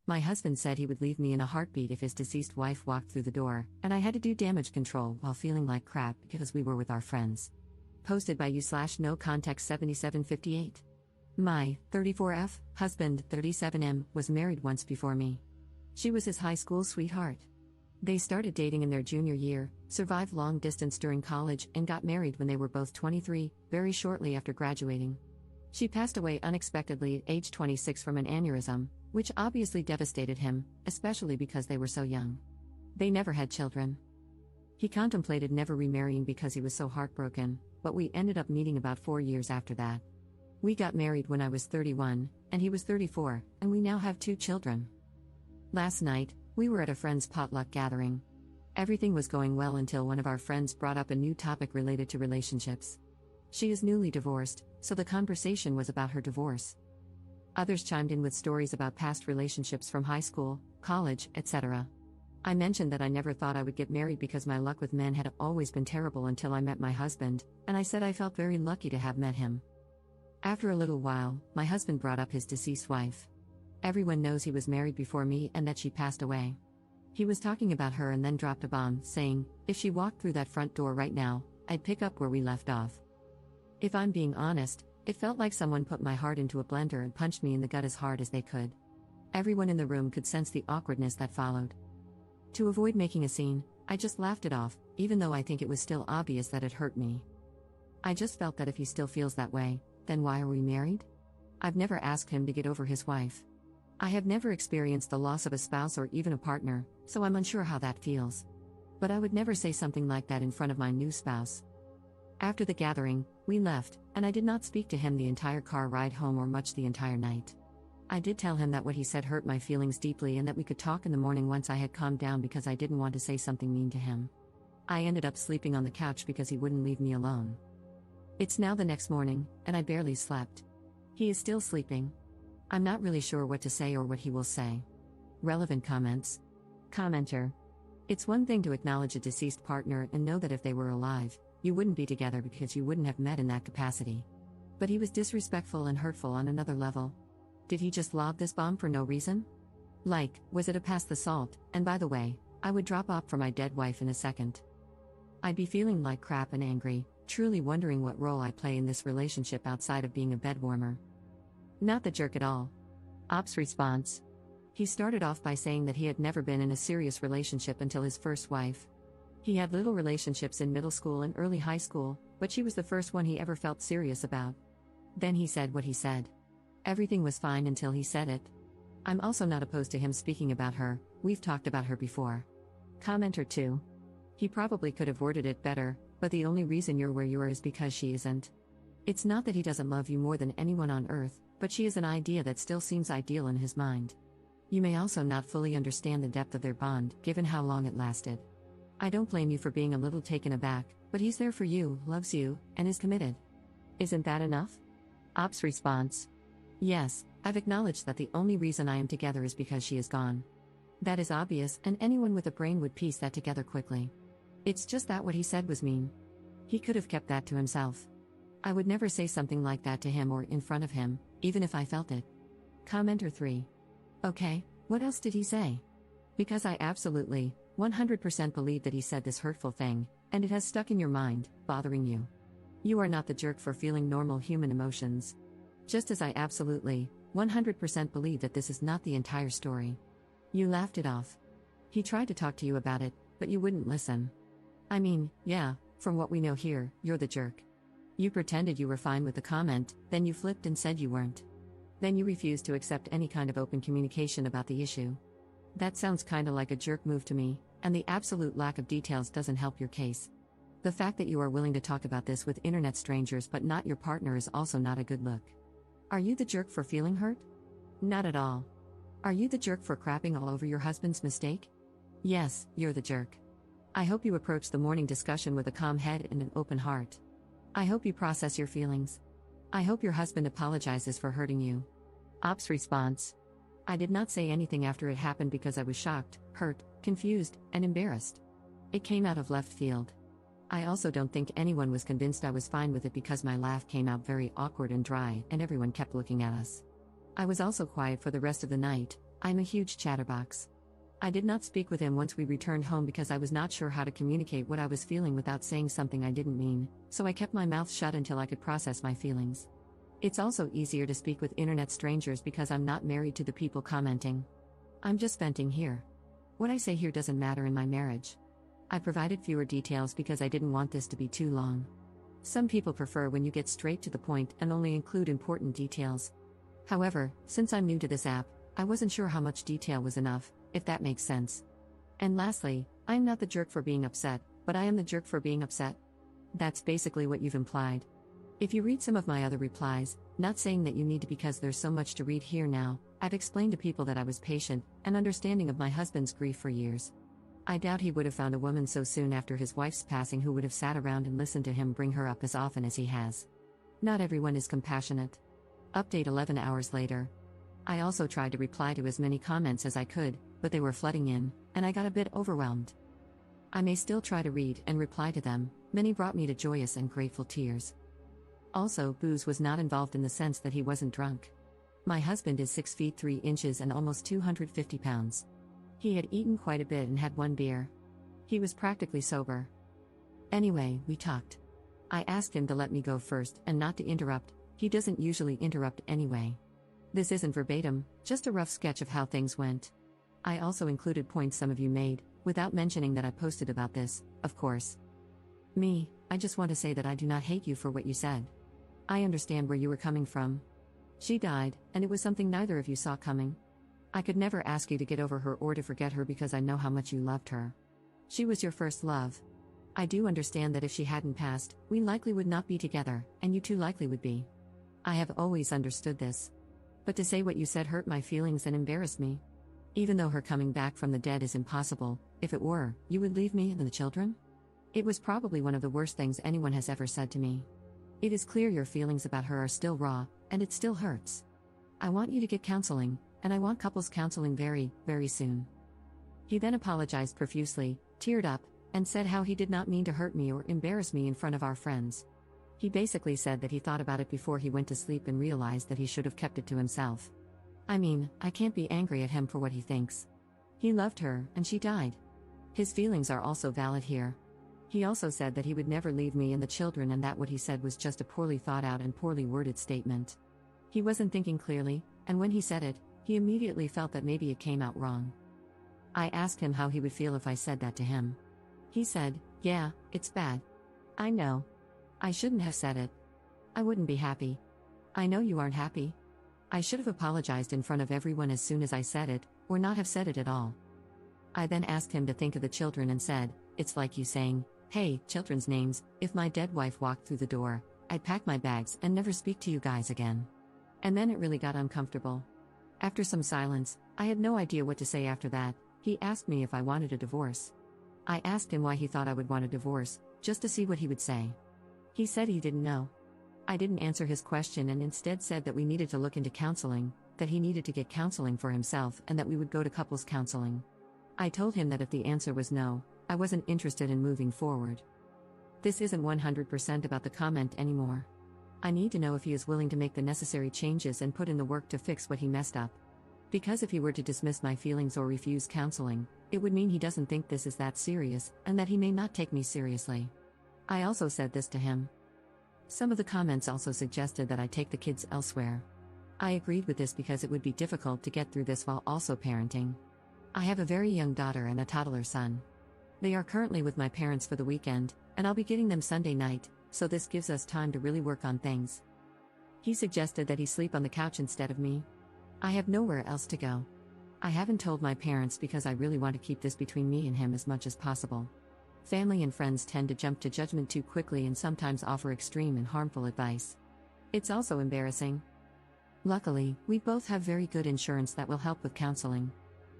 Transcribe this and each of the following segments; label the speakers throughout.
Speaker 1: My husband said he would leave me in a heartbeat if his deceased wife walked through the door, and I had to do damage control while feeling like crap because we were with our friends. Posted by you/no context 7758. My 34F husband, 37M, was married once before me. She was his high school sweetheart. They started dating in their junior year, survived long distance during college, and got married when they were both 23, very shortly after graduating. She passed away unexpectedly at age 26 from an aneurysm, which obviously devastated him, especially because they were so young. They never had children. He contemplated never remarrying because he was so heartbroken, but we ended up meeting about 4 years after that. We got married when I was 31, and he was 34, and we now have 2 children. Last night, we were at a friend's potluck gathering. Everything was going well until one of our friends brought up a new topic related to relationships. She is newly divorced, so the conversation was about her divorce. Others chimed in with stories about past relationships from high school, college, etc. I mentioned that I never thought I would get married because my luck with men had always been terrible until I met my husband, and I said I felt very lucky to have met him. After a little while, my husband brought up his deceased wife. Everyone knows he was married before me and that she passed away. He was talking about her and then dropped a bomb, saying, if she walked through that front door right now, I'd pick up where we left off. If I'm being honest, it felt like someone put my heart into a blender and punched me in the gut as hard as they could. Everyone in the room could sense the awkwardness that followed. To avoid making a scene, I just laughed it off, even though I think it was still obvious that it hurt me. I just felt that if he still feels that way, then why are we married? I've never asked him to get over his wife. I have never experienced the loss of a spouse or even a partner, so I'm unsure how that feels. But I would never say something like that in front of my new spouse. After the gathering, we left, and I did not speak to him the entire car ride home or much the entire night. I did tell him that what he said hurt my feelings deeply and that we could talk in the morning once I had calmed down because I didn't want to say something mean to him. I ended up sleeping on the couch because he wouldn't leave me alone. It's now the next morning, and I barely slept. He is still sleeping. I'm not really sure what to say or what he will say. Relevant comments. Commenter. It's one thing to acknowledge a deceased partner and know that if they were alive, you wouldn't be together because you wouldn't have met in that capacity. But he was disrespectful and hurtful on another level. Did he just lob this bomb for no reason? Like, was it a pass the salt? And by the way, I would drop off for my dead wife in a second. I'd be feeling like crap and angry, truly wondering what role I play in this relationship outside of being a bedwarmer. Not the jerk at all. Ops response. He started off by saying that he had never been in a serious relationship until his first wife. He had little relationships in middle school and early high school, but she was the first one he ever felt serious about. Then he said what he said. Everything was fine until he said it. I'm also not opposed to him speaking about her, we've talked about her before. Commenter 2. He probably could have worded it better, but the only reason you're where you are is because she isn't. It's not that he doesn't love you more than anyone on earth, but she is an idea that still seems ideal in his mind. You may also not fully understand the depth of their bond, given how long it lasted. I don't blame you for being a little taken aback, but he's there for you, loves you, and is committed. Isn't that enough? Ops response. Yes, I've acknowledged that the only reason I am together is because she is gone. That is obvious, and anyone with a brain would piece that together quickly. It's just that what he said was mean. He could have kept that to himself. I would never say something like that to him or in front of him, even if I felt it. Commenter 3. Okay, what else did he say? Because I absolutely, 100% believe that he said this hurtful thing, and it has stuck in your mind, bothering you. You are not the jerk for feeling normal human emotions. Just as I absolutely, 100% believe that this is not the entire story. You laughed it off. He tried to talk to you about it, but you wouldn't listen. I mean, yeah, from what we know here, you're the jerk. You pretended you were fine with the comment, then you flipped and said you weren't. Then you refused to accept any kind of open communication about the issue. That sounds kinda like a jerk move to me, and the absolute lack of details doesn't help your case. The fact that you are willing to talk about this with internet strangers but not your partner is also not a good look. Are you the jerk for feeling hurt? Not at all. Are you the jerk for crapping all over your husband's mistake? Yes, you're the jerk. I hope you approach the morning discussion with a calm head and an open heart. I hope you process your feelings. I hope your husband apologizes for hurting you. Ops response. I did not say anything after it happened because I was shocked, hurt, confused, and embarrassed. It came out of left field. I also don't think anyone was convinced I was fine with it because my laugh came out very awkward and dry and everyone kept looking at us. I was also quiet for the rest of the night, I'm a huge chatterbox. I did not speak with him once we returned home because I was not sure how to communicate what I was feeling without saying something I didn't mean, so I kept my mouth shut until I could process my feelings. It's also easier to speak with internet strangers because I'm not married to the people commenting. I'm just venting here. What I say here doesn't matter in my marriage. I provided fewer details because I didn't want this to be too long. Some people prefer when you get straight to the point and only include important details. However, since I'm new to this app, I wasn't sure how much detail was enough, if that makes sense. And lastly, I'm not the jerk for being upset, but I am the jerk for being upset. That's basically what you've implied. If you read some of my other replies, not saying that you need to because there's so much to read here now, I've explained to people that I was patient and understanding of my husband's grief for years. I doubt he would have found a woman so soon after his wife's passing who would have sat around and listened to him bring her up as often as he has. Not everyone is compassionate. Update 11 hours later. I also tried to reply to as many comments as I could, but they were flooding in, and I got a bit overwhelmed. I may still try to read and reply to them, many brought me to joyous and grateful tears. Also, booze was not involved in the sense that he wasn't drunk. My husband is 6 feet 3 inches and almost 250 pounds. He had eaten quite a bit and had one beer. He was practically sober. Anyway, we talked. I asked him to let me go first and not to interrupt. He doesn't usually interrupt anyway. This isn't verbatim, just a rough sketch of how things went. I also included points some of you made, without mentioning that I posted about this, of course. I just want to say that I do not hate you for what you said. I understand where you were coming from. She died, and it was something neither of you saw coming. I could never ask you to get over her or to forget her because I know how much you loved her. She was your first love. I do understand that if she hadn't passed, we likely would not be together, and you too likely would be. I have always understood this. But to say what you said hurt my feelings and embarrassed me. Even though her coming back from the dead is impossible, if it were, you would leave me and the children? It was probably one of the worst things anyone has ever said to me. It is clear your feelings about her are still raw, and it still hurts. I want you to get counseling, and I want couples counseling very, very soon. He then apologized profusely, teared up, and said how he did not mean to hurt me or embarrass me in front of our friends. He basically said that he thought about it before he went to sleep and realized that he should have kept it to himself. I mean, I can't be angry at him for what he thinks. He loved her, and she died. His feelings are also valid here. He also said that he would never leave me and the children and that what he said was just a poorly thought out and poorly worded statement. He wasn't thinking clearly, and when he said it, he immediately felt that maybe it came out wrong. I asked him how he would feel if I said that to him. He said, "Yeah, it's bad. I know. I shouldn't have said it. I wouldn't be happy. I know you aren't happy. I should have apologized in front of everyone as soon as I said it, or not have said it at all." I then asked him to think of the children and said, "It's like you saying, hey, children's names, if my dead wife walked through the door, I'd pack my bags and never speak to you guys again." And then it really got uncomfortable. After some silence, I had no idea what to say after that. He asked me if I wanted a divorce. I asked him why he thought I would want a divorce, just to see what he would say. He said he didn't know. I didn't answer his question and instead said that we needed to look into counseling, that he needed to get counseling for himself and that we would go to couples counseling. I told him that if the answer was no, I wasn't interested in moving forward. This isn't 100% about the comment anymore. I need to know if he is willing to make the necessary changes and put in the work to fix what he messed up. Because if he were to dismiss my feelings or refuse counseling, it would mean he doesn't think this is that serious and that he may not take me seriously. I also said this to him. Some of the comments also suggested that I take the kids elsewhere. I agreed with this because it would be difficult to get through this while also parenting. I have a very young daughter and a toddler son. They are currently with my parents for the weekend, and I'll be getting them Sunday night, so this gives us time to really work on things. He suggested that he sleep on the couch instead of me. I have nowhere else to go. I haven't told my parents because I really want to keep this between me and him as much as possible. Family and friends tend to jump to judgment too quickly and sometimes offer extreme and harmful advice. It's also embarrassing. Luckily, we both have very good insurance that will help with counseling.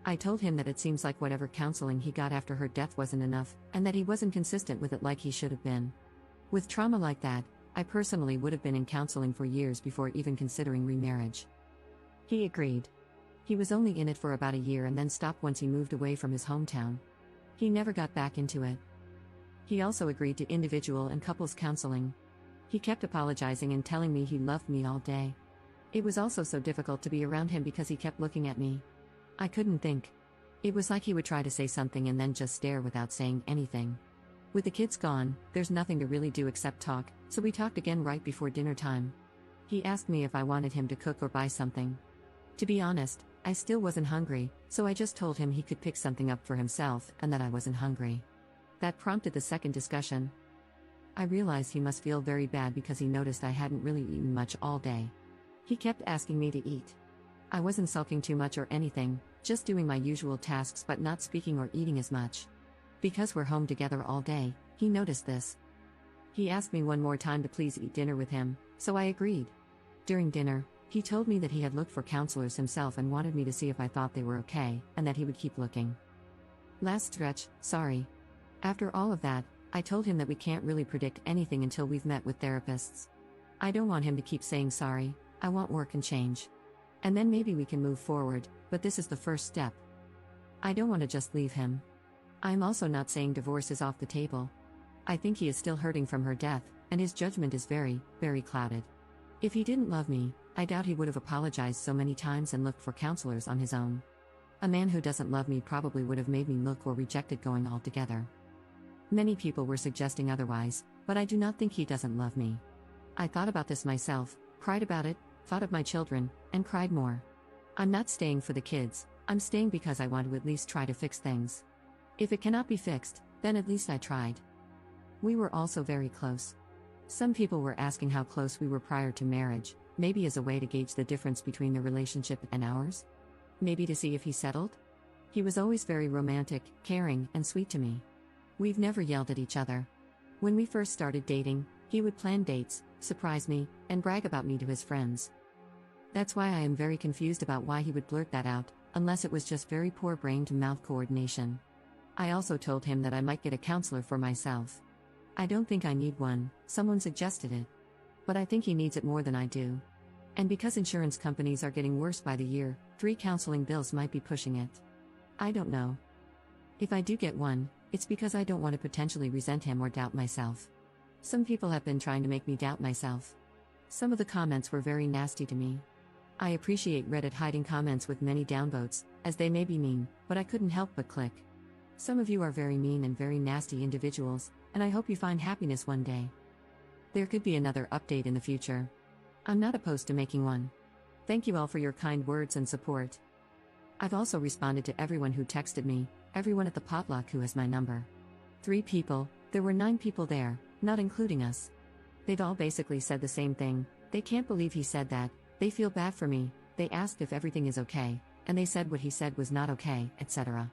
Speaker 1: I told him that it seems like whatever counseling he got after her death wasn't enough, and that he wasn't consistent with it like he should have been. With trauma like that, I personally would have been in counseling for years before even considering remarriage. He agreed. He was only in it for about a year and then stopped once he moved away from his hometown. He never got back into it. He also agreed to individual and couples counseling. He kept apologizing and telling me he loved me all day. It was also so difficult to be around him because he kept looking at me. I couldn't think. It was like he would try to say something and then just stare without saying anything. With the kids gone, there's nothing to really do except talk, so we talked again right before dinner time. He asked me if I wanted him to cook or buy something. To be honest, I still wasn't hungry, so I just told him he could pick something up for himself and that I wasn't hungry. That prompted the second discussion. I realized he must feel very bad because he noticed I hadn't really eaten much all day. He kept asking me to eat. I wasn't sulking too much or anything, just doing my usual tasks but not speaking or eating as much. Because we're home together all day, he noticed this. He asked me one more time to please eat dinner with him, so I agreed. During dinner, he told me that he had looked for counselors himself and wanted me to see if I thought they were okay, and that he would keep looking. Last stretch, sorry. After all of that, I told him that we can't really predict anything until we've met with therapists. I don't want him to keep saying sorry, I want work and change. And then maybe we can move forward, but this is the first step. I don't want to just leave him. I'm also not saying divorce is off the table. I think he is still hurting from her death, and his judgment is very, very clouded. If he didn't love me, I doubt he would have apologized so many times and looked for counselors on his own. A man who doesn't love me probably would have made me look or rejected going altogether. Many people were suggesting otherwise, but I do not think he doesn't love me. I thought about this myself, cried about it, thought of my children, and cried more. I'm not staying for the kids, I'm staying because I want to at least try to fix things. If it cannot be fixed, then at least I tried. We were also very close. Some people were asking how close we were prior to marriage, maybe as a way to gauge the difference between the relationship and ours? Maybe to see if he settled? He was always very romantic, caring, and sweet to me. We've never yelled at each other. When we first started dating, he would plan dates, surprise me, and brag about me to his friends. That's why I am very confused about why he would blurt that out, unless it was just very poor brain-to-mouth coordination. I also told him that I might get a counselor for myself. I don't think I need one, someone suggested it. But I think he needs it more than I do. And because insurance companies are getting worse by the year, 3 counseling bills might be pushing it. I don't know. If I do get one, it's because I don't want to potentially resent him or doubt myself. Some people have been trying to make me doubt myself. Some of the comments were very nasty to me. I appreciate Reddit hiding comments with many downvotes, as they may be mean, but I couldn't help but click. Some of you are very mean and very nasty individuals, and I hope you find happiness one day. There could be another update in the future. I'm not opposed to making one. Thank you all for your kind words and support. I've also responded to everyone who texted me, everyone at the potluck who has my number. 3 people, there were 9 people there, not including us. They've all basically said the same thing, they can't believe he said that, they feel bad for me, they asked if everything is okay, and they said what he said was not okay, etc.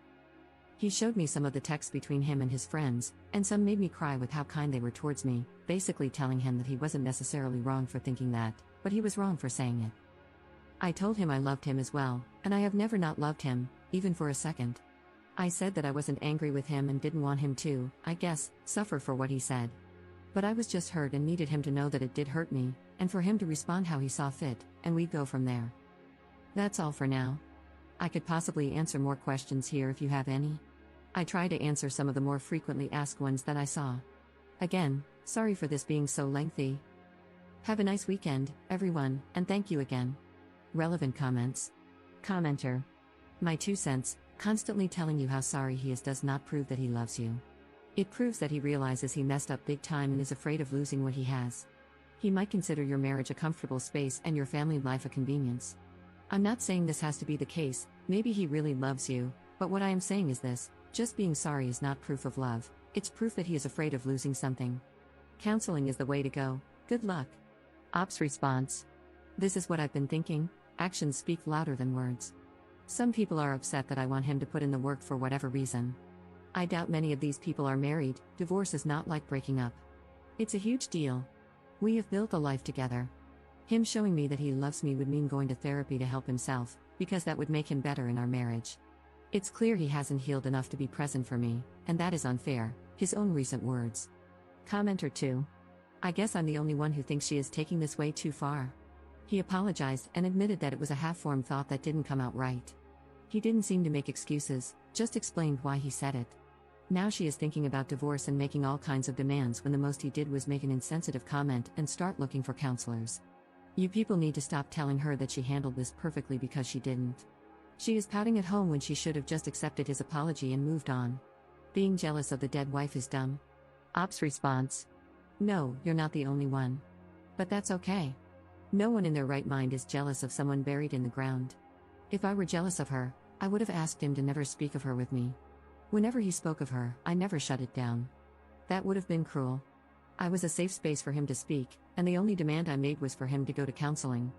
Speaker 1: He showed me some of the texts between him and his friends, and some made me cry with how kind they were towards me, basically telling him that he wasn't necessarily wrong for thinking that, but he was wrong for saying it. I told him I loved him as well, and I have never not loved him, even for a second. I said that I wasn't angry with him and didn't want him to, I guess, suffer for what he said. But I was just hurt and needed him to know that it did hurt me, and for him to respond how he saw fit, and we'd go from there. That's all for now. I could possibly answer more questions here if you have any. I try to answer some of the more frequently asked ones that I saw. Again, sorry for this being so lengthy. Have a nice weekend, everyone, and thank you again. Relevant comments. Commenter. My 2 cents, constantly telling you how sorry he is does not prove that he loves you. It proves that he realizes he messed up big time and is afraid of losing what he has. He might consider your marriage a comfortable space and your family life a convenience. I'm not saying this has to be the case, maybe he really loves you, but what I am saying is this, just being sorry is not proof of love, it's proof that he is afraid of losing something. Counseling is the way to go, good luck. Ops response. This is what I've been thinking, actions speak louder than words. Some people are upset that I want him to put in the work for whatever reason. I doubt many of these people are married, divorce is not like breaking up. It's a huge deal. We have built a life together. Him showing me that he loves me would mean going to therapy to help himself, because that would make him better in our marriage. It's clear he hasn't healed enough to be present for me, and that is unfair, his own recent words. Commenter 2. I guess I'm the only one who thinks she is taking this way too far. He apologized and admitted that it was a half-formed thought that didn't come out right. He didn't seem to make excuses, just explained why he said it. Now she is thinking about divorce and making all kinds of demands when the most he did was make an insensitive comment and start looking for counselors. You people need to stop telling her that she handled this perfectly because she didn't. She is pouting at home when she should have just accepted his apology and moved on. Being jealous of the dead wife is dumb. Ops response: no, you're not the only one. But that's okay. No one in their right mind is jealous of someone buried in the ground. If I were jealous of her, I would have asked him to never speak of her with me. Whenever he spoke of her, I never shut it down. That would have been cruel. I was a safe space for him to speak, and the only demand I made was for him to go to counseling.